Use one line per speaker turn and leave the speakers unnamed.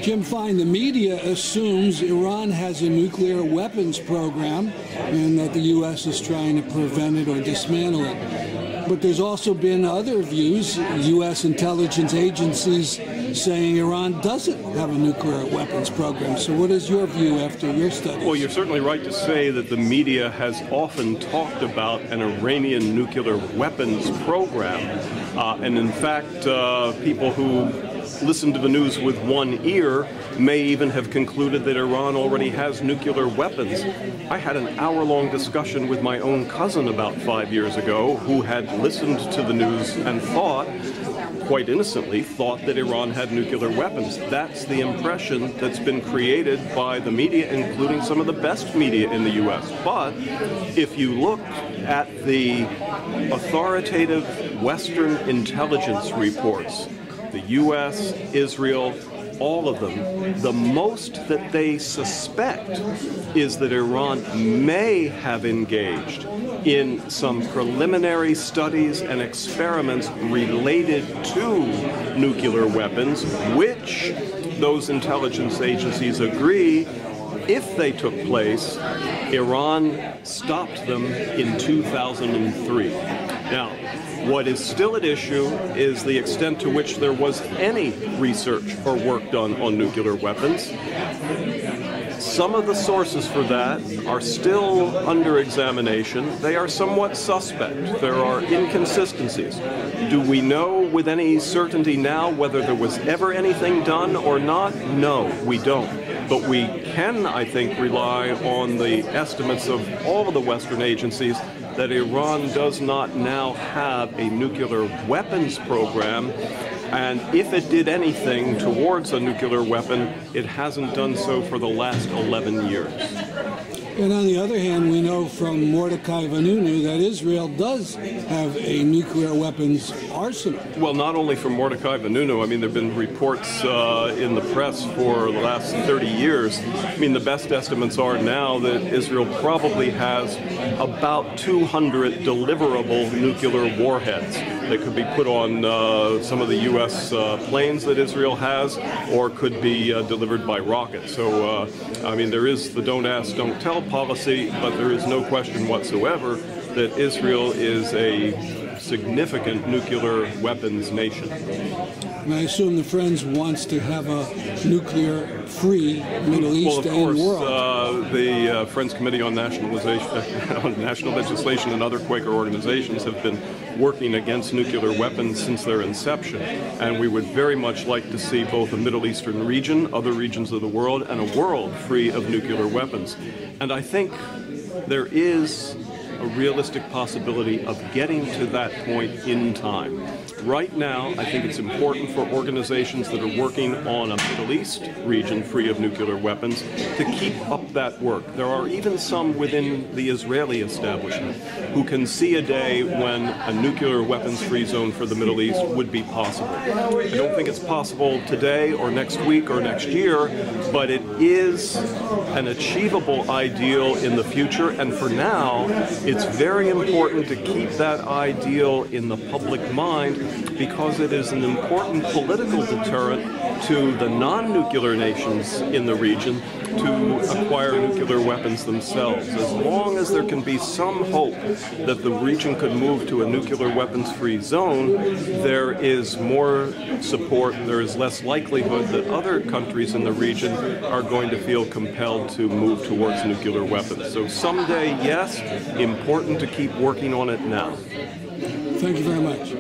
Jim Fine, the media assumes Iran has a nuclear weapons program and that the U.S. is trying to prevent it or dismantle it. But there's also been other views, U.S. intelligence agencies saying Iran doesn't have a nuclear weapons program. So what is your view after your studies?
Well, you're certainly right to say that the media has often talked about an Iranian nuclear weapons program. And in fact, people who listen to the news with one ear may even have concluded that Iran already has nuclear weapons. I had an hour-long discussion with my own cousin about 5 years ago who had listened to the news and thought, quite innocently, thought that Iran had nuclear weapons. That's the impression that's been created by the media, including some of the best media in the U.S. But if you look at the authoritative Western intelligence reports, the U.S., Israel, all of them, the most that they suspect is that Iran may have engaged in some preliminary studies and experiments related to nuclear weapons, which those intelligence agencies agree, if they took place, Iran stopped them in 2003. Now, what is still at issue is the extent to which there was any research or work done on nuclear weapons. Some of the sources for that are still under examination. They are somewhat suspect. There are inconsistencies. Do we know with any certainty now whether there was ever anything done or not? No, we don't. But we can, I think, rely on the estimates of all of the Western agencies that Iran does not now have a nuclear weapons program, and if it did anything towards a nuclear weapon, it hasn't done so for the last 11 years.
And on the other hand, we know from Mordechai Vanunu that Israel does have a nuclear weapons arsenal.
Well, not only from Mordechai Vanunu. I mean, there have been reports in the press for the last 30 years. I mean, the best estimates are now that Israel probably has about 200 deliverable nuclear warheads that could be put on some of the U.S. planes that Israel has, or could be delivered by rocket. So, I mean, there is the don't ask, don't tell policy, but there is no question whatsoever that Israel is a significant nuclear weapons nation.
And I assume the Friends wants to have a nuclear-free Middle East and world.
Well, of course, the Friends Committee on Nationalization, on National Legislation and other Quaker organizations have been working against nuclear weapons since their inception. And we would very much like to see both a Middle Eastern region, other regions of the world, and a world free of nuclear weapons. And I think there is a realistic possibility of getting to that point in time. Right now, I think it's important for organizations that are working on a Middle East region free of nuclear weapons to keep up that work. There are even some within the Israeli establishment who can see a day when a nuclear weapons-free zone for the Middle East would be possible. I don't think it's possible today or next week or next year, but it is an achievable ideal in the future, and for now, it's very important to keep that ideal in the public mind because it is an important political deterrent to the non-nuclear nations in the region to acquire nuclear weapons themselves. As long as there can be some hope that the region could move to a nuclear weapons-free zone, there is more support, there is less likelihood that other countries in the region are going to feel compelled to move towards nuclear weapons. So someday, yes, important to keep working on it now.
Thank you very much.